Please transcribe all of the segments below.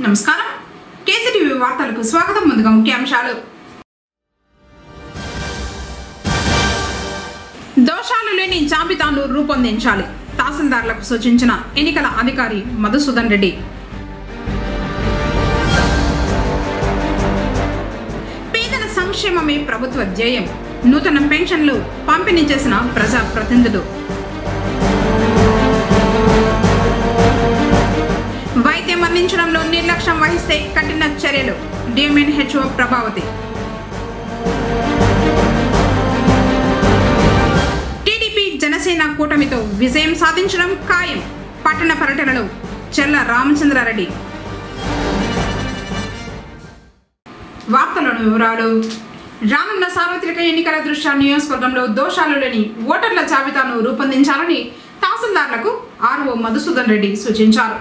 నమస్కారం కేసీటీవీ వార్తలకు స్వాగతం. ముందుగా ముఖ్యాంశాలు. దోషాలు లేని జాబితాను రూపొందించాలి. తహసీల్దార్లకు సూచించిన ఎన్నికల అధికారి మధుసూదన్ రెడ్డి. పేదల సంక్షేమమే ప్రభుత్వ ధ్యేయం. నూతన పెన్షన్లు పంపిణీ చేసిన ప్రజా ప్రతినిధులు. వైద్యం అందించడంలో నిర్లక్ష్యం వహిస్తే కఠిన చర్యలు. డిఎంఎన్హెచ్ఓ ప్రభావతి. టీడీపీ జనసేన కూటమితో విజయం సాధించడం ఖాయం. పట్టణ పర్యటనలో చెల్ల రామచంద్రారెడ్డి. వార్తలోని వివరాలు. రానున్న సార్వత్రిక ఎన్నికల దృష్ట్యా నియోజకవర్గంలో దోషాలు లేని ఓటర్ల జాబితాను రూపొందించాలని తహసీల్దార్లకు ఆర్ఓ మధుసూదన్ రెడ్డి సూచించారు.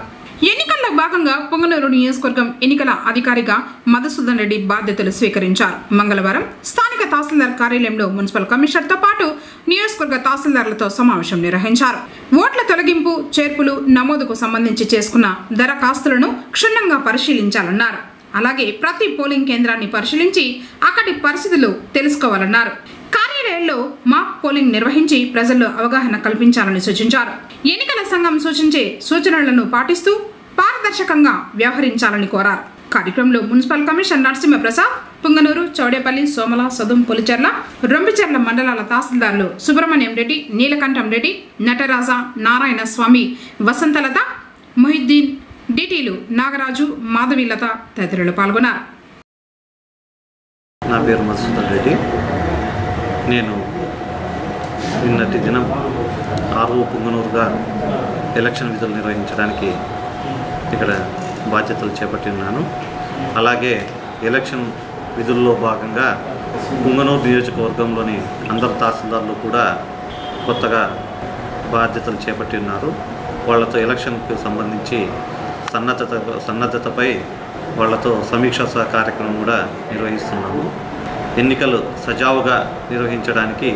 ఎన్నికల్లో భాగంగా పొంగనూరు నియోజకవర్గం ఎన్నికల అధికారిగా మధుసూదన్ రెడ్డి బాధ్యతలు స్వీకరించారు. మంగళవారం స్థానిక తహసీల్దార్ కార్యాలయంలో మున్సిపల్ కమిషనర్తో పాటు నియోజకవర్గ తహసీల్దార్లతో సమావేశం నిర్వహించారు. ఓట్ల తొలగింపు, చేర్పులు, నమోదుకు సంబంధించి చేసుకున్న దరఖాస్తులను క్షుణ్ణంగా పరిశీలించాలన్నారు. అలాగే ప్రతి పోలింగ్ కేంద్రాన్ని పరిశీలించి అక్కడి పరిస్థితులు తెలుసుకోవాలన్నారు. కార్యాలయంలో మాక్ పోలింగ్ నిర్వహించి ప్రజల్లో అవగాహన కల్పించాలని సూచించారు. ఎన్నికల సంఘం సూచించే సూచనలను పాటిస్తూ పారదర్శకంగా వ్యవహరించాలని కోరారు. కార్యక్రమంలో మున్సిపల్ కమిషనర్ నరసింహప్రసాద్, పుంగనూరు, చౌడేపల్లి, సోమల, సదుం, పులిచెర్ల, రొంపిచెర్ల మండలాల తహసీల్దార్లు సుబ్రహ్మణ్యం రెడ్డి, నీలకంఠం రెడ్డి, నటరాజ, నారాయణ స్వామి, వసంతలత, మొహిద్దీన్, డిటీలు నాగరాజు, మాధవీలత తదితరులు పాల్గొన్నారు. నా పేరు మధుసూదన్ రెడ్డి. నేను నిన్నటి దినం ఆర్ఓ పుంగనూరుగా ఎలక్షన్ విధులు నిర్వహించడానికి ఇక్కడ బాధ్యతలు చేపట్టి ఉన్నాను. అలాగే ఎలక్షన్ విధుల్లో భాగంగా పుంగనూరు నియోజకవర్గంలోని అందరు తహసీల్దార్లు కూడా కొత్తగా బాధ్యతలు చేపట్టి ఉన్నారు. వాళ్ళతో ఎలక్షన్కు సంబంధించి సన్నద్ధతపై వాళ్ళతో సమీక్ష కార్యక్రమం కూడా నిర్వహిస్తున్నాము. ఎన్నికలు సజావుగా నిర్వహించడానికి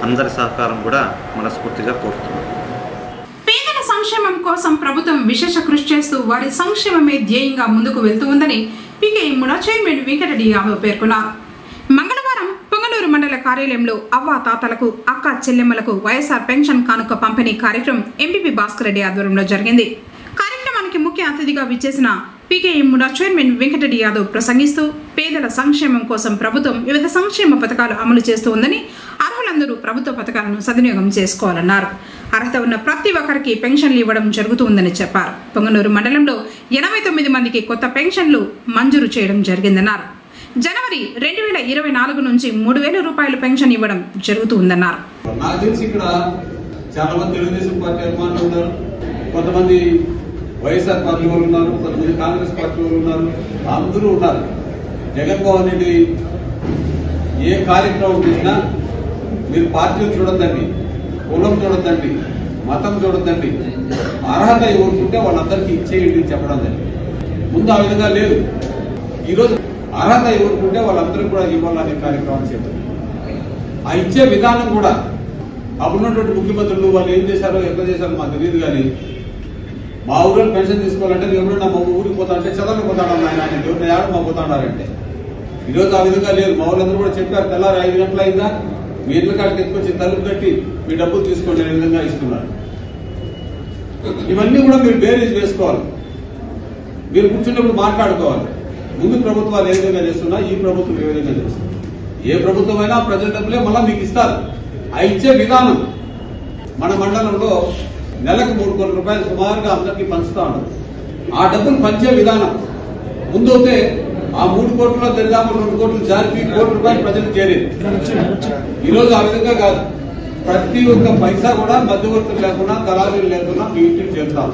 అందరి సహకారం కూడా మనస్ఫూర్తిగా కోరుతున్నాము. పేదల సంక్షేమం కోసం ప్రభుత్వం విశేష కృషి చేస్తూ వారి సంక్షేమమే ధ్యేయంగా ముందుకు వెళ్తూ ఉందని పీకేఎం ముడా చైర్మన్ వెంకటరెడ్డి యాదవ్ పేర్కొన్నారు. మంగళవారం పొంగనూరు మండల కార్యాలయంలో అవ్వ తాతలకు, అక్క చెల్లెమ్మలకు వైఎస్ఆర్ పెన్షన్ కానుక పంపిణీ కార్యక్రమం ఎంపీపీ భాస్కర్ రెడ్డి ఆధ్వర్యంలో జరిగింది. కార్యక్రమానికి ముఖ్య అతిథిగా విచ్చేసిన పీకేఎం ముడా చైర్మన్ వెంకటరెడ్డి యాదవ్ ప్రసంగిస్తూ పేదల సంక్షేమం కోసం ప్రభుత్వం వివిధ సంక్షేమ పథకాలు అమలు చేస్తూ ఉందని, అర్హులందరూ ప్రభుత్వ పథకాలను సద్వినియోగం చేసుకోవాలన్నారు. అర్హత ఉన్న ప్రతి ఒక్కరికి పెన్షన్లు ఇవ్వడం జరుగుతూ ఉందని చెప్పారు. పొంగనూరు మండలంలో 89 మందికి కొత్త పెన్షన్లు మంజూరు చేయడం జరిగిందన్నారు. జనవరి 2024 నుంచి 3,000 రూపాయలు పెన్షన్ ఇవ్వడం జరుగుతూ ఉందన్నారు. నాకు తెలిసి ఇక్కడ చాలా మంది తెలుగుదేశం పార్టీ అభిమానులు ఉన్నారు, కొంతమంది వైఎస్ఆర్ పార్టీ వాళ్ళు ఉన్నారు, కొంతమంది కాంగ్రెస్ పార్టీ వాళ్ళు ఉన్నారు, అందరూ ఉన్నారు. జగన్మోహన్ రెడ్డి ఏ కార్యక్రమం చేసినా మీరు పార్టీలు చూడొద్దండి, కులం చూడొద్దండి, మతం చూడొద్దండి, అర్హత ఎవరుకుంటే వాళ్ళందరికీ ఇచ్చేయండి చెప్పడం జరిగింది. ముందు ఆ విధంగా లేదు. ఈరోజు అర్హత ఎవరుకుంటే వాళ్ళందరికీ కూడా ఇవ్వాలనే కార్యక్రమం చేద్దాం. ఆ ఇచ్చే విధానం కూడా అప్పుడున్నటువంటి ముఖ్యమంత్రులు వాళ్ళు ఏం చేశారో ఎట్లా చేశారో మాకు తెలియదు. కానీ మా ఊరిలో పెన్షన్ తీసుకోవాలంటే ఎవరైనా మా ఊరికి పోతా అంటే చదవని పోతాడన్నా ఆయన ఎవరైనా ఏడు మా పోతాడారంటే. ఈరోజు ఆ విధంగా లేదు. మా ఊళ్ళందరూ కూడా చెప్పారు, తెల్లారి 5 గంటల అయిందా మీ ఇళ్ళ కాడికి ఎత్తుకొచ్చి తలుపు కట్టి మీ డబ్బులు తీసుకోండి అనే విధంగా ఇస్తున్నారు. ఇవన్నీ కూడా మీరు బేరీజ్ వేసుకోవాలి. మీరు కూర్చున్నప్పుడు మాట్లాడుకోవాలి. ముందు ప్రభుత్వాలు ఏ విధంగా చేస్తున్నా, ఈ ప్రభుత్వం ఏ విధంగా చేస్తున్నా. ఏ ప్రభుత్వం అయినా ప్రజల డబ్బులే మళ్ళా మీకు ఇస్తారు. ఆ ఇచ్చే విధానం మన మండలంలో నెలకు 3 కోట్ల రూపాయలు సుమారుగా అందరికీ పంచుతా ఉండదు. ఆ డబ్బులు పంచే విధానం ముందు అయితే ఆ 3 కోట్లలో దరిదాపు 2 కోట్లు జారికి 1 కోటి రూపాయలు ప్రజలకు చేరేది. ఈరోజు ఆ విధంగా కాదు. ప్రతి ఒక్క పైసా కూడా మధ్యవర్తులు లేకుండా, దళారులు లేకుండా మీ ఇంటికి చేరుతాం.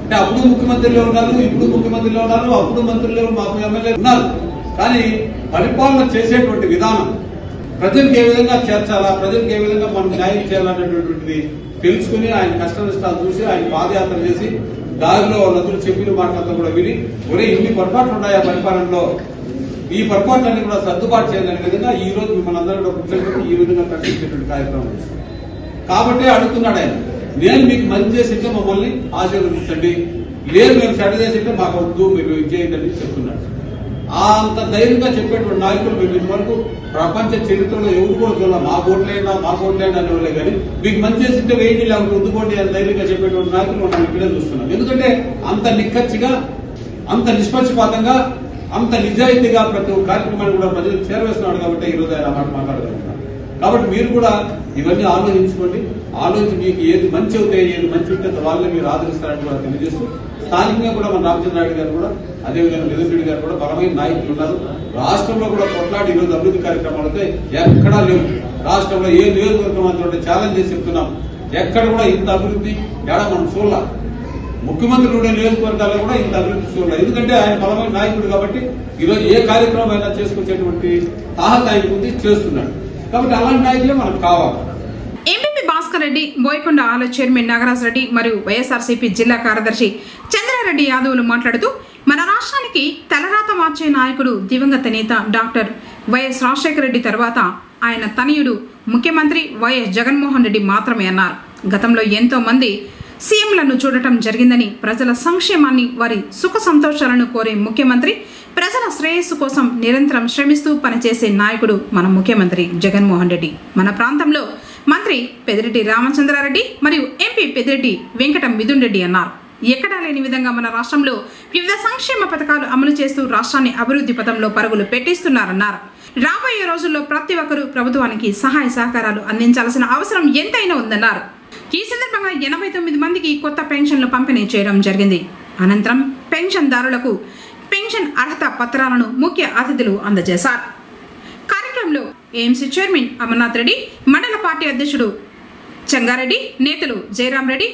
అంటే అప్పుడు ముఖ్యమంత్రిలో ఉన్నారు, ఇప్పుడు ముఖ్యమంత్రిలో ఉన్నారు, అప్పుడు మంత్రులు మాకు ఎమ్మెల్యేలు ఉన్నారు. కానీ పరిపాలన చేసేటువంటి విధానం ప్రజలకు ఏ విధంగా చేర్చాలా, ప్రజలకు ఏ విధంగా మనం న్యాయం చేయాలనేటువంటిది తెలుసుకుని ఆయన కష్ట నష్టాలు చూసి ఆయన పాదయాత్ర చేసి దారిలో వాళ్ళందరూ చెప్పిన మాటలంతా కూడా విని ఒరే ఇన్ని పొరపాట్లు ఉన్నాయి ఆ పరిపాలనలో, ఈ పొరపాట్లన్నీ కూడా సర్దుబాటు చేయాలనే విధంగా ఈ రోజు మిమ్మల్ని అందరూ కూడా కూర్చోబెట్టి ఈ విధంగా ప్రకటించేటువంటి కార్యక్రమం కాబట్టి అడుగుతున్నాడు ఆయన. నేను మీకు మంచి చేసి మమ్మల్ని ఆశీర్వదించండి, లేదు మేము సెటిల్ చేసింటే మాకు వద్దు మీరు ఇది చేయదని చెప్తున్నాడు. అంత ధైర్యంగా చెప్పేటువంటి నాయకులు మేము ఇంతవరకు ప్రపంచ చరిత్రలో ఎవరు కూడా చూడాలి. మా ఓట్లేండా అనేవాళ్ళే కానీ మీకు మంచి చేసింటే వేయండి లేకపోతే వద్దుకోండి అని ధైర్యంగా చెప్పేటువంటి నాయకులు మనం ఇక్కడే చూస్తున్నాం. ఎందుకంటే అంత నిక్కచ్చిగా, అంత నిష్పక్షపాతంగా, అంత నిజాయితీగా ప్రతి ఒక్క కార్యక్రమాన్ని కూడా ప్రజలకు చేరవేస్తున్నాడు కాబట్టి ఈరోజు ఆయన మాట మాట్లాడగలుగుతున్నారు. కాబట్టి మీరు కూడా ఇవన్నీ ఆలోచించుకోండి. ఆలోచించి మీకు ఏది మంచి అవుతాయి, ఏది మంచి ఉంటే వాళ్ళని మీరు ఆదరిస్తారని కూడా తెలియజేస్తూ, స్థానికంగా కూడా మన రామచంద్రారెడ్డి గారు కూడా, అదేవిధంగా మిథున్ రెడ్డి గారు కూడా బలమైన నాయకులు ఉన్నారు. రాష్ట్రంలో కూడా కొట్లాడి ఈరోజు అభివృద్ధి కార్యక్రమాలతో ఎక్కడా లేవు. రాష్ట్రంలో ఏ నియోజకవర్గం అంతా ఛాలెంజ్ చేసి చెప్తున్నాం, ఎక్కడ కూడా ఇంత అభివృద్ధి ఏడా మనం చూడాల. ముఖ్యమంత్రి ఉండే నియోజకవర్గాల్లో కూడా ఇంత అభివృద్ధి చూడాలి. ఎందుకంటే ఆయన బలమైన నాయకుడు కాబట్టి ఈరోజు ఏ కార్యక్రమం అయినా చేసుకొచ్చేటువంటి తాహత ఆయనకు ఉంది, చేస్తున్నాడు. కాబట్టి అలాంటి నాయకులే మనకు కావాలి. ఎంపీపీ భాస్కర్ రెడ్డి, బోయకొండ ఆల చైర్మన్ నాగరాజ్ రెడ్డి మరియు వైఎస్ఆర్సీపీ జిల్లా కార్యదర్శి చంద్రారెడ్డి యాదవ్లు మాట్లాడుతూ, మన రాష్ట్రానికి తలరాత మార్చే నాయకుడు దివంగత నేత డాక్టర్ వైఎస్ రాజశేఖర రెడ్డి తర్వాత ఆయన తనయుడు ముఖ్యమంత్రి వైఎస్ జగన్మోహన్ రెడ్డి మాత్రమే అన్నారు. గతంలో ఎంతో మంది సీఎంలను చూడటం జరిగిందని, ప్రజల సంక్షేమాన్ని, వారి సుఖ సంతోషాలను కోరే ముఖ్యమంత్రి, ప్రజల శ్రేయస్సు కోసం నిరంతరం శ్రమిస్తూ పనిచేసే నాయకుడు మన ముఖ్యమంత్రి జగన్మోహన్ రెడ్డి. మన ప్రాంతంలో మంత్రి పెద్దిరెడ్డి రామచంద్రారెడ్డి మరియు ఎంపీ పెద్దిరెడ్డి వెంకట మిథున్ రెడ్డి అన్నారు. ఎక్కడా లేని విధంగా మన రాష్ట్రంలో వివిధ సంక్షేమ పథకాలు అమలు చేస్తూ రాష్ట్రాన్ని అభివృద్ధి పథంలో పరుగులు పెట్టిస్తున్నారన్నారు. రాబోయే రోజుల్లో ప్రతి ఒక్కరూ ప్రభుత్వానికి సహాయ సహకారాలు అందించాల్సిన అవసరం ఎంతైనా ఉందన్నారు. ఈ సందర్భంగా 89 మందికి కొత్త పెన్షన్లు పంపిణీ చేయడం జరిగింది. అనంతరం పెన్షన్దారులకు పెన్షన్ అర్హత పత్రాలను ముఖ్య అతిథులు అందజేశారు. కార్యక్రమంలో ఏఎంసీ చైర్మన్ అమర్నాథ్ రెడ్డి, మండల పార్టీ అధ్యక్షుడు చెంగారెడ్డి, నేతలు జయరాం రెడ్డి,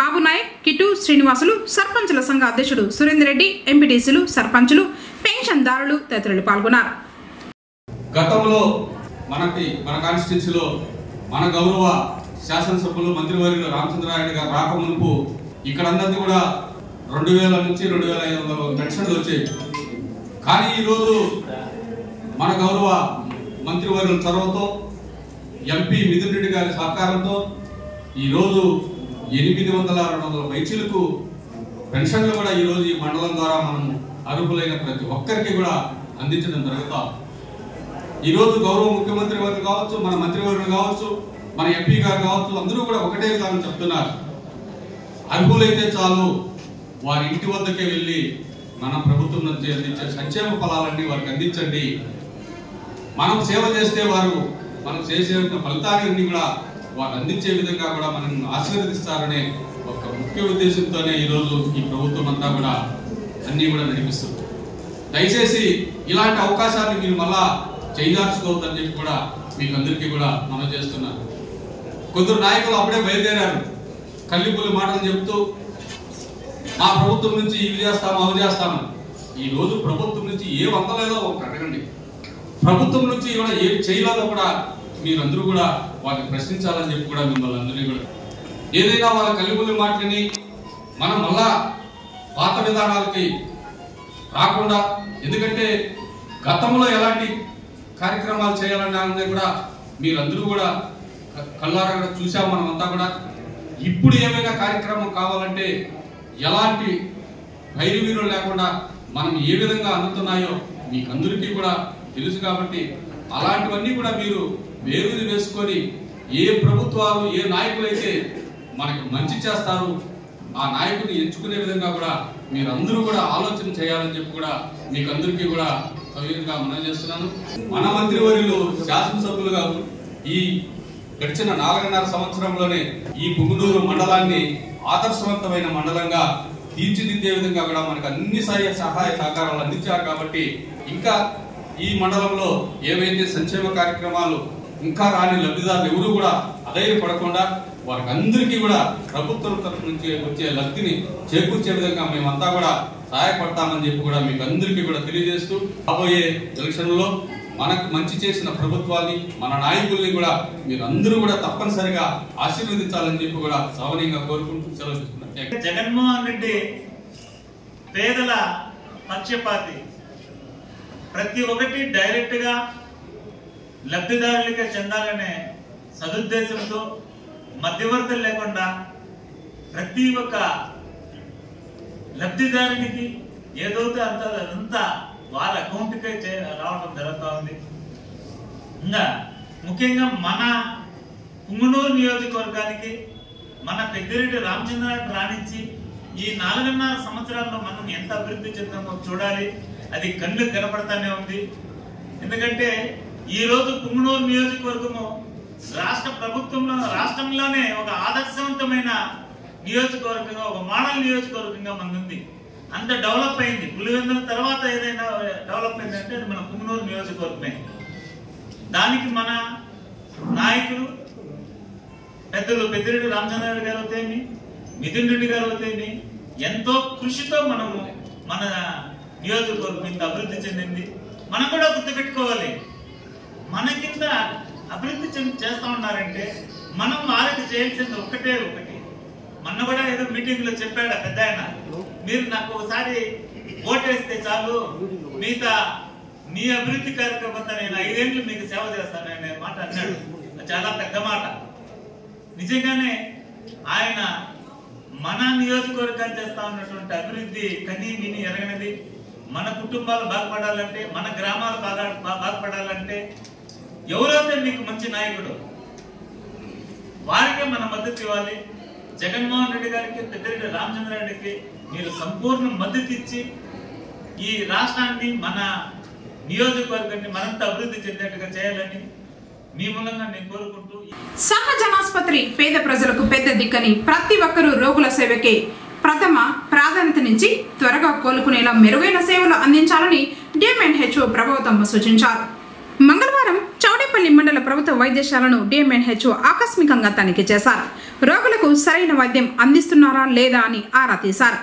బాబు నాయక్, కిట్టు శ్రీనివాసులు, సర్పంచుల సంఘ అధ్యక్షుడు సురేందర్ రెడ్డి, ఎంపీటీసీలు, సర్పంచులు, పెన్షన్దారులు తదితరులు పాల్గొన్నారు. గతంలో మన కాన్స్టిట్యూన్సీలో మన గౌరవ శాసనసభ్యులు మంత్రివర్యులు రామచంద్రారెడ్డి గారు రాకమునుపు ఇక్కడందరికీ కూడా 2000 నుంచి 2500 పెన్షన్లు వచ్చాయి. కానీ ఈరోజు మన గౌరవ మంత్రివర్యుల చొరవతో, ఎంపీ మిథున్ రెడ్డి గారి సహకారంతో ఈరోజు 800-200 పైచీలకు పెన్షన్లు కూడా ఈరోజు ఈ మండలం ద్వారా మనం అర్హులైన ప్రతి ఒక్కరికి కూడా అందించడం జరుగుతాం. ఈరోజు గౌరవ ముఖ్యమంత్రి వారు కావచ్చు, మన మంత్రివర్యులు కావచ్చు, మన ఎంపీ గారు కావచ్చు, అందరూ కూడా ఒకటే విధానం చెప్తున్నారు. అర్హులైతే చాలు, వారి ఇంటి వద్దకే వెళ్ళి మన ప్రభుత్వం నుంచి అందించే సంక్షేమ ఫలాలన్నీ వారికి అందించండి. మనం సేవ చేస్తే వారు మనం చేసే ఫలితాన్ని కూడా వారు అందించే విధంగా కూడా మనం ఆశీర్వదిస్తారనే ఒక ముఖ్య ఉద్దేశంతోనే ఈరోజు ఈ ప్రభుత్వం అంతా కూడా అన్నీ కూడా నడిపిస్తుంది. దయచేసి ఇలాంటి అవకాశాన్ని మీరు మళ్ళా చేయాల్సుకోవద్దని చెప్పి కూడా మీకు అందరికీ కూడా మనం చేస్తున్నాను. కొందరు నాయకులు అప్పుడే బయలుదేరారు, కల్లిపుల్లి మాటలు చెప్తూ మా ప్రభుత్వం నుంచి ఇవి చేస్తాము అవి చేస్తాము. ఈ రోజు ప్రభుత్వం నుంచి ఏ వందలేదో ఒకటి అడగండి. ప్రభుత్వం నుంచి కూడా ఏమి చేయలేదో కూడా మీరందరూ కూడా వాటిని ప్రశ్నించాలని చెప్పి కూడా మిమ్మల్ని అందరినీ కూడా ఏదైనా వాళ్ళ కల్లిపుల్లి మాటలని మనం మళ్ళా పాత విధానాలకి రాకుండా, ఎందుకంటే గతంలో ఎలాంటి కార్యక్రమాలు చేయాలన్నా కూడా మీరందరూ కూడా కళ్ళారా కూడా చూసాం. మనమంతా కూడా ఇప్పుడు ఏమైనా కార్యక్రమం కావాలంటే ఎలాంటి భైరవీరు లేకుండా మనం ఏ విధంగా అందుతున్నాయో మీకు అందరికీ కూడా తెలుసు. కాబట్టి అలాంటివన్నీ కూడా మీరు వేరుది వేసుకొని ఏ ప్రభుత్వాలు ఏ నాయకులైతే మనకు మంచి చేస్తారు ఆ నాయకుని ఎంచుకునే విధంగా కూడా మీరందరూ కూడా ఆలోచన చేయాలని చెప్పి కూడా మీకు అందరికీ కూడా సవినయంగా మనం చేస్తున్నాను. మన మంత్రివర్యులు శాసనసభ్యులుగా ఈ గడిచిన 4.5 సంవత్సరంలోనే ఈ పుంగనూరు మండలాన్ని ఆదర్శవంతమైన మండలంగా తీర్చిదిద్దే విధంగా కూడా మనకు అన్ని సహాయ సహకారాలు అందించారు. కాబట్టి ఇంకా ఈ మండలంలో ఏవైతే సంక్షేమ కార్యక్రమాలు ఇంకా రాని లబ్ధిదారులు ఎవరు కూడా అధైర్యపడకుండా వారికి అందరికీ కూడా ప్రభుత్వం తరఫు నుంచి వచ్చే లబ్ధిని చేకూర్చే విధంగా మేమంతా కూడా సహాయపడతామని చెప్పి కూడా మీకు అందరికీ కూడా తెలియజేస్తూ, రాబోయే ఎలక్షన్లో మనకు మంచి చేసిన ప్రభుత్వాన్ని మన నాయకుల్ని కూడా మీరు అందరూ కూడా తప్పనిసరిగా ఆశీర్వదించాలని చెప్పి కూడా సవనీయంగా కోరుకుంటూ సెలవు తీసుకున్నారు. జగన్మోహన్ రెడ్డి పేదల పక్షపాతి, ప్రతి ఒక్కటి డైరెక్ట్ గా లబ్ధిదారులకే చెందాలనే సదుద్దేశంతో మధ్యవర్తులు లేకుండా ప్రతి ఒక్క లబ్ధిదారునికి ఏదైతే అంతా వాళ్ళ అకౌంట్కే రావడం జరుగుతూ ఉంది. ఇంకా ముఖ్యంగా మన పుంగనూరు నియోజకవర్గానికి మన పెద్దిరెడ్డి రామచంద్రారెడ్డి రాణించి ఈ 4.5 సంవత్సరాల్లో మనం ఎంత అభివృద్ధి చెందామో చూడాలి. అది కళ్ళు కనపడతానే ఉంది. ఎందుకంటే ఈ రోజు పుంగనూరు నియోజకవర్గము రాష్ట్రంలోనే ఒక ఆదర్శవంతమైన నియోజకవర్గంగా, ఒక మోడల్ నియోజకవర్గంగా మనది. అంత డెవలప్ అయింది. పులివెందుల తర్వాత ఏదైనా డెవలప్ అయిందంటే అది మన పుంగనూరు నియోజకవర్గమే. దానికి మన నాయకులు పెద్దలు పెద్దిరెడ్డి రామచంద్రారెడ్డి గారు అవుతాయి, మిథున్ రెడ్డి గారు అవుతాయి, ఎంతో కృషితో మనము మన నియోజకవర్గం ఇంత అభివృద్ధి చెందింది. మనం కూడా గుర్తుపెట్టుకోవాలి, మన కింద అభివృద్ధి చేస్తా ఉన్నారంటే మనం వారికి చేయాల్సింది ఒకటి. మొన్న కూడా ఏదో మీటింగ్ లో చెప్పాడు పెద్ద ఆయన, మీరు నాకు ఒకసారి ఓటేస్తే చాలు, మిగతా మీ అభివృద్ధి కార్యక్రమంతో నేను 5 ఏళ్ళు మీకు సేవ చేస్తాను అనే మాట అన్నాడు. చాలా పెద్ద మాట. నిజంగానే ఆయన మన నియోజకవర్గాన్ని చేస్తా ఉన్నటువంటి అభివృద్ధి కనీ విని ఎరగనిది. మన కుటుంబాలు బాగుపడాలంటే, మన గ్రామాలు బాగుపడాలంటే ఎవరైతే మీకు మంచి నాయకుడు వారికే మన మద్దతు ఇవ్వాలి. జగన్మోహన్ రెడ్డి గారికి, పెద్దిరెడ్డి రామచంద్రారెడ్డికి మీరు సంపూర్ణ మద్దతు ఇచ్చి ఈ రాష్ట్రాన్ని, మన నియోజకవర్గాన్ని మరింత అభివృద్ధి చెందేట్టుగా చేయాలని మీ మూలంగా నేను కోరుకుంటూ, సర్వజనాసుపత్రి పేద ప్రజలకు పెద్ద దిక్కని, ప్రతి ఒక్కరూ రోగుల సేవకే ప్రథమ ప్రాధాన్యతనిచ్చి త్వరగా కోలుకునేలా మెరుగైన సేవలు అందించాలని డిఎంఎన్హెచ్ఓ ప్రభావతమ్మ సూచించారు. మంగళవారం చౌడేపల్లి మండల ప్రభుత్వ వైద్యశాలను డిఎంఎన్హెచ్ఓ ఆకస్మికంగా తనిఖీ చేశారు. రోగులకు సరైన వైద్యం అందిస్తున్నారా లేదా అని ఆరా తీశారు.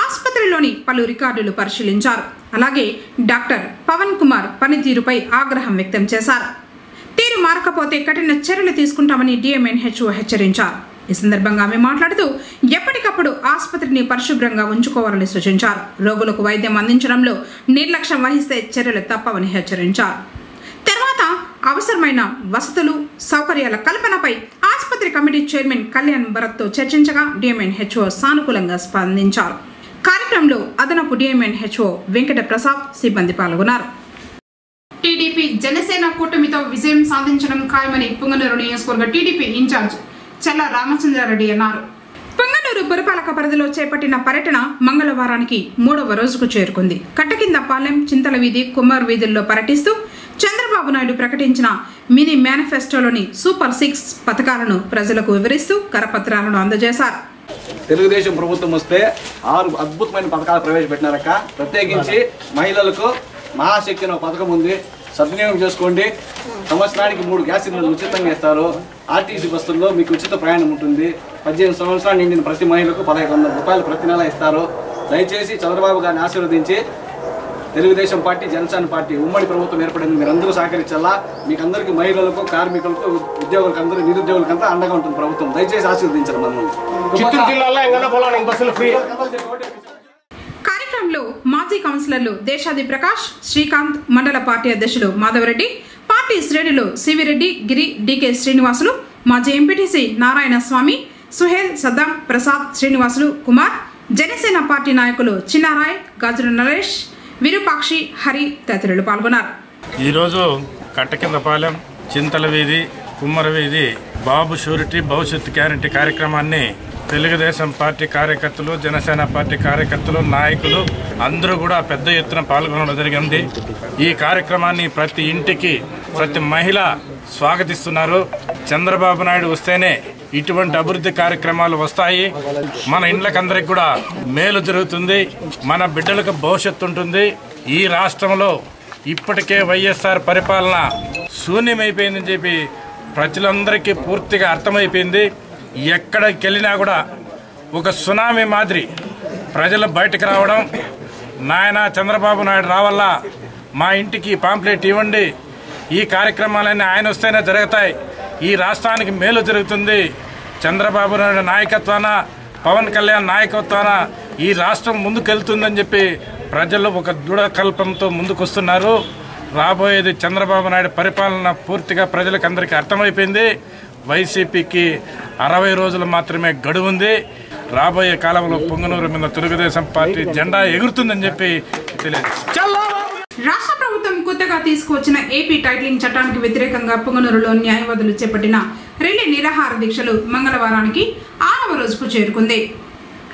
ఆసుపత్రిలోని పలు రికార్డులు పరిశీలించారు. అలాగే డాక్టర్ పవన్ కుమార్ పనితీరుపై ఆగ్రహం వ్యక్తం చేశారు. తీరు మారకపోతే కఠిన చర్యలు తీసుకుంటామని డిఎంఎన్హెచ్ఓ హెచ్చరించారు. ఈ సందర్భంగా ఆమె మాట్లాడుతూ ఎప్పటికప్పుడు ఆసుపత్రిని పరిశుభ్రంగా ఉంచుకోవాలని సూచించారు. రోగులకు వైద్యం అందించడంలో నిర్లక్ష్యం వహిస్తే చర్యలు తప్పవని హెచ్చరించారు. తర్వాత అవసరమైన వసతులు, సౌకర్యాల కల్పనపై ఆసుపత్రి కమిటీ చైర్మన్ కళ్యాణ్ భరత్తో చర్చించగా డిఎంఎన్హెచ్ఓ సానుకూలంగా స్పందించారు. కార్యక్రమంలో అదనపు డిఎంఎన్హెచ్ఓ వెంకట ప్రసాద్ సిబ్బంది పాల్గొన్నారు. టీడీపీ జనసేన కూటమితో విజయం సాధించడం ఖాయమని పుంగనూరు నియోజకవర్గ టీడీపీ ఇన్ఛార్జ్ చల్ల రామచంద్రారెడ్డి అన్నారు. పుంగనూరు పురపాలక పరిధిలో చేపట్టిన పర్యటన మంగళవారానికి 3వ రోజుకు చేరుకుంది. కట్టకిందపాలెం, చింతల వీధి, కుమార్ వీధుల్లో పర్యటిస్తూ చంద్రబాబు నాయుడు ప్రకటించిన మినీ మేనిఫెస్టోలోని సూపర్ 6 పథకాలను ప్రజలకు వివరిస్తూ కరపత్రాలను అందజేశారు. తెలుగుదేశం ప్రభుత్వం వస్తే 6 అద్భుతమైన పథకాలు ప్రవేశపెట్టినారక్క. ప్రత్యేకించి మహిళలకు మహాశక్తి అనే పథకం ఉంది, సద్వినియోగం చేసుకోండి. సంవత్సరానికి 3 గ్యాస్ సిలిండర్లు ఉచితంగా ఇస్తారు. ఆర్టీసీ బస్సుల్లో మీకు ఉచిత ప్రయాణం ఉంటుంది. 18 సంవత్సరాలు నిండిన ప్రతి మహిళకు 1500 రూపాయలు ప్రతి నెల ఇస్తారు. దయచేసి చంద్రబాబు గారిని ఆశీర్వదించి తెలుగుదేశం పార్టీ, జనసేన పార్టీ ఉమ్మడి ప్రభుత్వం ఏర్పడింది, మీరందరూ సహకరించాలా. మీకు అందరికీ, మహిళలకు, కార్మికులకు, ఉద్యోగులకు, అందరూ నిరుద్యోగులకంతా అండగా ఉంటుంది ప్రభుత్వం. దయచేసి ఆశీర్వదించాలి మమ్మల్ని. చిత్తూరు జిల్లాలో కార్యక్రమంలో మాజీ కౌన్సిలర్లు దేశాది ప్రకాష్, శ్రీకాంత్, మండల పార్టీ అధ్యక్షులు మాధవరెడ్డి, పార్టీ శ్రేణులు సివిరెడ్డి, గిరి, డికే శ్రీనివాసులు, మాజీ ఎంపీటీసీ నారాయణ స్వామి, సుహేల్, సద్దాం, ప్రసాద్, శ్రీనివాసులు, కుమార్, జనసేన పార్టీ నాయకులు చిన్నారాయ్, గాజుల నరేష్, విరూపాక్షి, హరి తదితరులు పాల్గొన్నారు. ఈరోజు కట్టకిందపాలెం, చింతల వీధి, కుమ్మర వీధి బాబు షూరిటీ భవిష్యత్తు గ్యారంటీ కార్యక్రమాన్ని తెలుగుదేశం పార్టీ కార్యకర్తలు, జనసేన పార్టీ కార్యకర్తలు, నాయకులు అందరూ కూడా పెద్ద ఎత్తున పాల్గొనడం జరిగింది. ఈ కార్యక్రమాన్ని ప్రతి ఇంటికి, ప్రతి మహిళ స్వాగతిస్తున్నారు. చంద్రబాబు నాయుడు వస్తేనే ఇటువంటి అభివృద్ధి కార్యక్రమాలు వస్తాయి. మన ఇండ్లకందరికి కూడా మేలు జరుగుతుంది. మన బిడ్డలకు భవిష్యత్తు ఉంటుంది. ఈ రాష్ట్రంలో ఇప్పటికే వైఎస్ఆర్ పరిపాలన శూన్యమైపోయిందని చెప్పి ప్రజలందరికీ పూర్తిగా అర్థమైపోయింది. ఎక్కడికి వెళ్ళినా కూడా ఒక సునామీ మాదిరి ప్రజలు బయటకు రావడం, నాయన చంద్రబాబు నాయుడు రావాలా, మా ఇంటికి పాంప్లెట్ ఇవ్వండి, ఈ కార్యక్రమాలన్నీ ఆయన వస్తేనే జరుగుతాయి, ఈ రాష్ట్రానికి మేలు జరుగుతుంది, చంద్రబాబు నాయుడు నాయకత్వాన, పవన్ కళ్యాణ్ నాయకత్వాన ఈ రాష్ట్రం ముందుకెళ్తుందని చెప్పి ప్రజలు ఒక దృఢకల్పంతో ముందుకొస్తున్నారు. రాబోయేది చంద్రబాబు నాయుడు పరిపాలన పూర్తిగా ప్రజలకు అందరికీ అర్థమైపోయింది. వైసీపీకి 60 రోజులు మాత్రమే గడువు ఉంది. రాబోయే కాలంలో పొంగనూరు మీద తెలుగుదేశం పార్టీ జెండా ఎగురుతుందని చెప్పి తెలియదు. రాష్ట్ర ప్రభుత్వం కొత్తగా తీసుకువచ్చిన ఏపీ టైటిలింగ్ చట్టానికి వ్యతిరేకంగా పొంగనూరులో న్యాయవాదులు చేపట్టిన రిలే నిరాహార దీక్షలు మంగళవారానికి 6వ రోజుకు చేరుకుంది.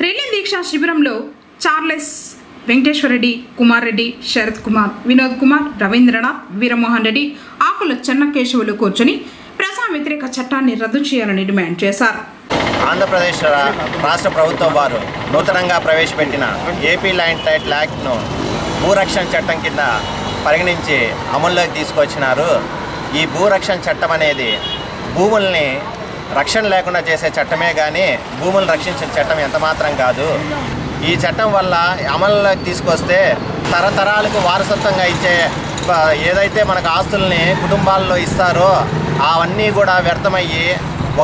రిలే దీక్ష శిబిరంలో చార్లెస్, వెంకటేశ్వరరెడ్డి, కుమార్ రెడ్డి, శరత్ కుమార్, వినోద్ కుమార్, రవీంద్రనాథ్, వీరమోహన్ రెడ్డి, ఆకుల చెన్నకేశవులు కూర్చొని ప్రజా వ్యతిరేక చట్టాన్ని రద్దు చేయాలని డిమాండ్ చేశారు. ఆంధ్రప్రదేశ్ రాష్ట్ర ప్రభుత్వం వారు నూతనంగా ప్రవేశపెట్టిన ఏపీ ల్యాండ్ టైటిల్ యాక్ట్ను భూరక్షణ చట్టం కింద పరిగణించి అమల్లోకి తీసుకొచ్చినారు. ఈ భూరక్షణ చట్టం అనేది భూముల్ని రక్షణ లేకుండా చేసే చట్టమే కానీ భూములను రక్షించిన చట్టం ఎంత మాత్రం కాదు. ఈ చట్టం వల్ల అమల్లోకి తీసుకొస్తే తరతరాలకు వారసత్వంగా ఇచ్చే ఏదైతే మనకు ఆస్తుల్ని కుటుంబాల్లో ఇస్తారో అవన్నీ కూడా వ్యర్థమయ్యి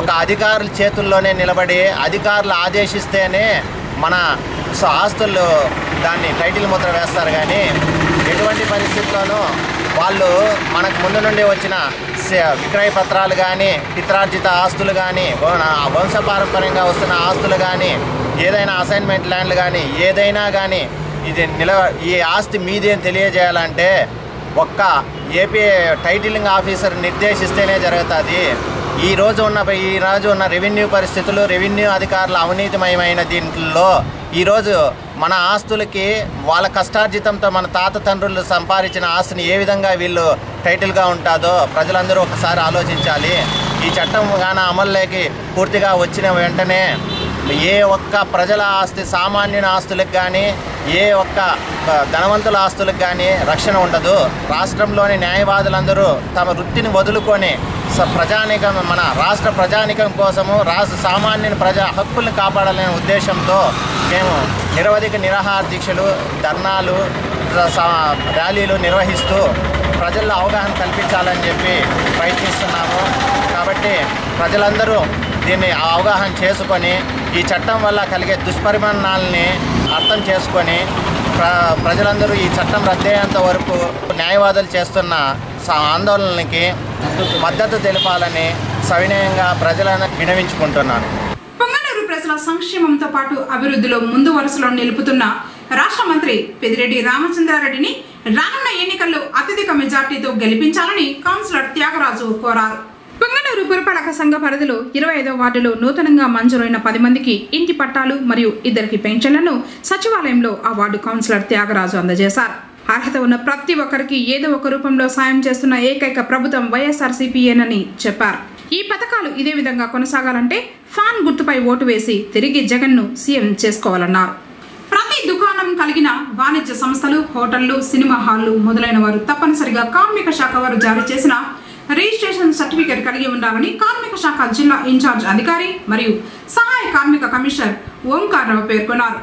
ఒక అధికారుల చేతుల్లోనే నిలబడి అధికారులు ఆదేశిస్తేనే మన ఆస్తులు దాన్ని టైటిల్ ముద్ర వేస్తారు. కానీ ఎటువంటి పరిస్థితుల్లోనూ వాళ్ళు మనకు ముందు నుండి వచ్చిన విక్రయ పత్రాలు కానీ పిత్రార్జిత ఆస్తులు కానీ వంశపారంపర్యంగా వస్తున్న ఆస్తులు కానీ ఏదైనా అసైన్మెంట్ ల్యాండ్లు కానీ ఏదైనా కానీ ఇది ఈ ఆస్తి మీదేం తెలియజేయాలంటే ఒక్క ఏపీ టైటిలింగ్ ఆఫీసర్ నిర్దేశిస్తేనే జరుగుతుంది. ఈ రోజు ఉన్న రెవెన్యూ పరిస్థితులు, రెవెన్యూ అధికారుల అవినీతిమయమైన దీంట్లో ఈరోజు మన ఆస్తులకి వాళ్ళ కష్టార్జితంతో మన తాత తండ్రులు సంపాదించిన ఆస్తిని ఏ విధంగా వీళ్ళు టైటిల్గా ఉంటుందో ప్రజలందరూ ఒకసారి ఆలోచించాలి. ఈ చట్టం కానీ అమల్లోకి పూర్తిగా వచ్చిన వెంటనే ఏ ఒక్క ప్రజల ఆస్తి, సామాన్యుల ఆస్తులకు కానీ ఏ ఒక్క ధనవంతుల ఆస్తులకు కానీ రక్షణ ఉండదు. రాష్ట్రంలోని న్యాయవాదులందరూ తమ వృత్తిని వదులుకొని ప్రజానికం, మన రాష్ట్ర ప్రజానికం కోసము సామాన్యుని ప్రజా హక్కుల్ని కాపాడాలనే ఉద్దేశంతో మేము నిరవధిక నిరాహార దీక్షలు, ధర్నాలు, ర్యాలీలు నిర్వహిస్తూ ప్రజల్లో అవగాహన కల్పించాలని చెప్పి ప్రయత్నిస్తున్నాము. కాబట్టి ప్రజలందరూ దీన్ని అవగాహన చేసుకొని ఈ చట్టం వల్ల కలిగే దుష్పరిమాణాలని అర్థం చేసుకొని ప్రజలందరూ ఈ చట్టం రద్దయ్యేంత వరకు న్యాయవాదులు చేస్తున్న ఆందోళనలకి మద్దతు తెలపాలని సవినయంగా ప్రజలను వినవించుకుంటున్నాను. పొంగనూరు ప్రజల సంక్షేమంతో పాటు అభివృద్ధిలో ముందు వరుసలో నిలుపుతున్న రాష్ట్ర మంత్రి పెద్దిరెడ్డి రామచంద్రారెడ్డిని రానున్న ఎన్నికల్లో అత్యధిక మెజార్టీతో గెలిపించాలని కౌన్సిలర్ త్యాగరాజు కోరారు. పొంగనూరు పురపాలక సంఘ పరిధిలో 25వ వార్డులో నూతనంగా మంజూరైన 10 మందికి ఇంటి పట్టాలు మరియు 2 పెన్షన్లను సచివాలయంలో ఆ వార్డు కౌన్సిలర్ త్యాగరాజు అందజేశారు. అర్హత ఉన్న ప్రతి ఒక్కరికి ఏదో ఒక రూపంలో సాయం చేస్తున్న ఏకైక ప్రభుత్వం వైఎస్ఆర్సీపీయేనని చెప్పారు. ఈ పథకాలు ఇదే విధంగా కొనసాగాలంటే ఫ్యాన్ గుర్తుపై ఓటు వేసి తిరిగి జగన్ను సీఎం చేసుకోవాలన్నారు. ప్రతి దుకాణం కలిగిన వాణిజ్య సంస్థలు, హోటళ్లు, సినిమా హాళ్లు మొదలైన వారు తప్పనిసరిగా కార్మిక శాఖ వారు జారీ చేసిన రిజిస్ట్రేషన్ సర్టిఫికేట్ కలిగి ఉండాలని కార్మిక శాఖ జిల్లా ఇన్ఛార్జ్ అధికారి మరియు సహాయ కార్మిక కమిషనర్ ఓంకార్రావు పేర్కొన్నారు.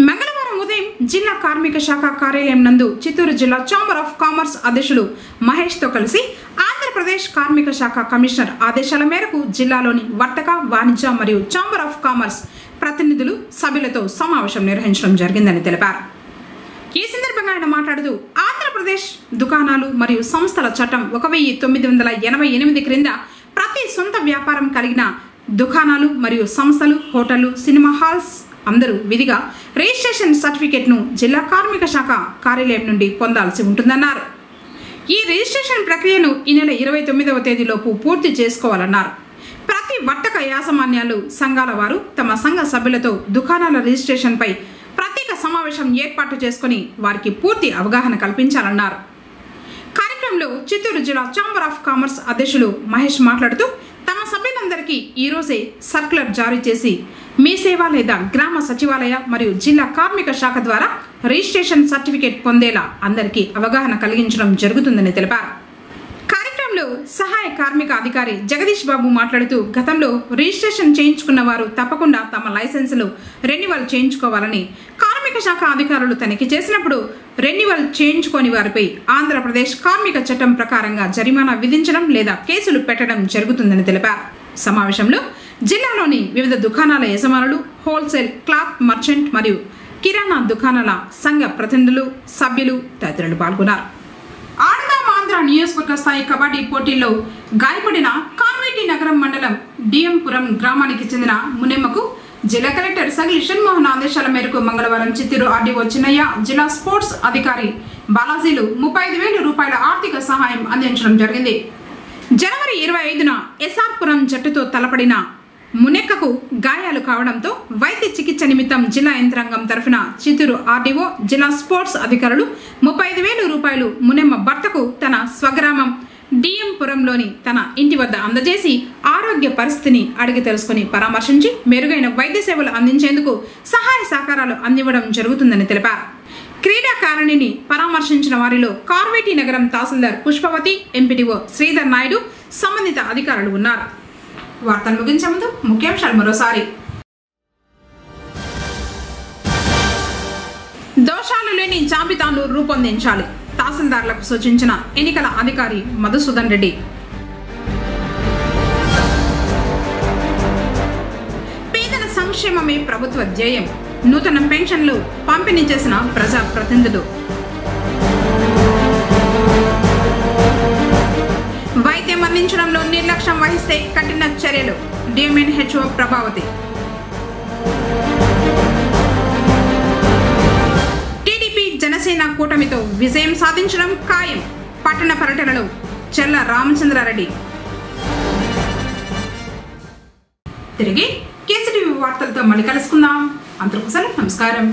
మంగళవారం ఉదయం జిల్లా కార్మిక శాఖ కార్యాలయం నందు చిత్తూరు జిల్లా ఛాంబర్ ఆఫ్ కామర్స్ అధ్యక్షులు మహేష్తో కలిసి ఆంధ్రప్రదేశ్ కార్మిక శాఖ కమిషనర్ ఆదేశాల మేరకు జిల్లాలోని వర్తక, వాణిజ్య మరియు ఛాంబర్ ఆఫ్ కామర్స్ ప్రతినిధులు సభ్యులతో సమావేశం నిర్వహించడం జరిగిందని తెలిపారు. ఈ సందర్భంగా ఆయన మాట్లాడుతూ ఆంధ్రప్రదేశ్ దుకాణాలు మరియు సంస్థల చట్టం 1988 క్రింద ప్రతి సొంత వ్యాపారం కలిగిన దుకాణాలు మరియు సంస్థలు, హోటళ్లు, సినిమా హాల్స్ అందరూ విధిగా రిజిస్ట్రేషన్ సర్టిఫికేట్ను జిల్లా కార్మిక శాఖ కార్యాలయం నుండి పొందాల్సి ఉంటుందన్నారు. ఈ రిజిస్ట్రేషన్ ప్రక్రియను ఈ నెల 29వ తేదీలోపు పూర్తి చేసుకోవాలన్నారు. ప్రతి వర్తక యాజమాన్యాలు సంఘాల వారు తమ సంఘ సభ్యులతో దుకాణాల రిజిస్ట్రేషన్పై ప్రత్యేక సమావేశం ఏర్పాటు చేసుకుని వారికి పూర్తి అవగాహన కల్పించాలన్నారు. కార్యక్రమంలో చిత్తూరు జిల్లా ఛాంబర్ ఆఫ్ కామర్స్ అధ్యక్షులు మహేష్ మాట్లాడుతూ తమ సభ్యులందరికీ ఈరోజే సర్క్యులర్ జారీ చేసి మీ సేవ లేదా గ్రామ సచివాలయ మరియు జిల్లా కార్మిక శాఖ ద్వారా రిజిస్ట్రేషన్ సర్టిఫికేట్ పొందేలా అందరికీ అవగాహన కలిగించడం జరుగుతుందని తెలిపారు. కార్యక్రమంలో సహాయ కార్మిక అధికారి జగదీష్ బాబు మాట్లాడుతూ గతంలో రిజిస్ట్రేషన్ చేయించుకున్న వారు తప్పకుండా తమ లైసెన్సులు రెన్యువల్ చేయించుకోవాలని, కార్మిక శాఖ అధికారులు తనిఖీ చేసినప్పుడు రెన్యువల్ చేయించుకోని వారిపై ఆంధ్రప్రదేశ్ కార్మిక చట్టం ప్రకారంగా జరిమానా విధించడం లేదా కేసులు పెట్టడం జరుగుతుందని తెలిపారు. సమావేశంలో జిల్లాలోని వివిధ దుకాణాల యజమానులు, హోల్సేల్, క్లాత్ మర్చెంట్ మరియు కిరాణా దుకాణాల సంఘ ప్రతినిధులు, సభ్యులు తదితరులు పాల్గొన్నారు. ఆంధ్ర నియోజకవర్గ స్థాయి కబడ్డీ పోటీల్లో గాయపడిన కార్వేటి నగరం మండలం డిఎంపురం గ్రామానికి చెందిన మునెమ్మకు జిల్లా కలెక్టర్ సగిలి షణ్మోహన్ ఆదేశాల మేరకు మంగళవారం చిత్తూరు ఆర్డీఓ చిన్నయ్య, జిల్లా స్పోర్ట్స్ అధికారి బాలాజీలు 35,000 రూపాయల ఆర్థిక సహాయం అందించడం జరిగింది. జనవరి 25న ఎస్ఆర్పురం జట్టుతో తలపడిన మునెక్కకు గాయాలు కావడంతో వైద్య చికిత్స నిమిత్తం జిల్లా యంత్రాంగం తరఫున చిత్తూరు ఆర్డీఓ, జిల్లా స్పోర్ట్స్ అధికారులు 35,000 రూపాయలు మునెమ్మ భర్తకు తన స్వగ్రామం డిఎంపురంలోని తన ఇంటి వద్ద అందజేసి ఆరోగ్య పరిస్థితిని అడిగి తెలుసుకుని పరామర్శించి మెరుగైన వైద్య సేవలు అందించేందుకు సహాయ సహకారాలు అందివ్వడం జరుగుతుందని తెలిపారు. క్రీడాకారిణిని పరామర్శించిన వారిలో కార్వేటి నగరం తహసీల్దార్ పుష్పవతి, ఎంపీటీఓ శ్రీధర్ నాయుడు, సంబంధిత అధికారులు ఉన్నారు. వార్తలు ముగించే ముందు ముఖ్యాంశాలు మరోసారి. దోషాలు లేని జాబితాను రూపొందించాలి, తహసీల్దార్లకు సూచించిన ఎన్నికల అధికారి మధుసూదన్ రెడ్డి. పేదల సంక్షేమమే ప్రభుత్వ ధ్యేయం, నూతన పెన్షన్లు పంపిణీ చేసిన ప్రజా ప్రతినిధులు. వైద్యం అందించడంలో నిర్లక్ష్యం వహిస్తే కఠిన చర్యలు, డిఎంఎన్హెచ్ఓ ప్రభావతి. టీడీపీ జనసేన కూటమితో విజయం సాధించడం ఖాయం, పట్టణ పర్యటనలో చెల్ల రామచంద్రారెడ్డి. తిరిగి కేసీటీవీ వార్తలతో మళ్ళీ కలుసుకుందాం. అంతకు నమస్కారం.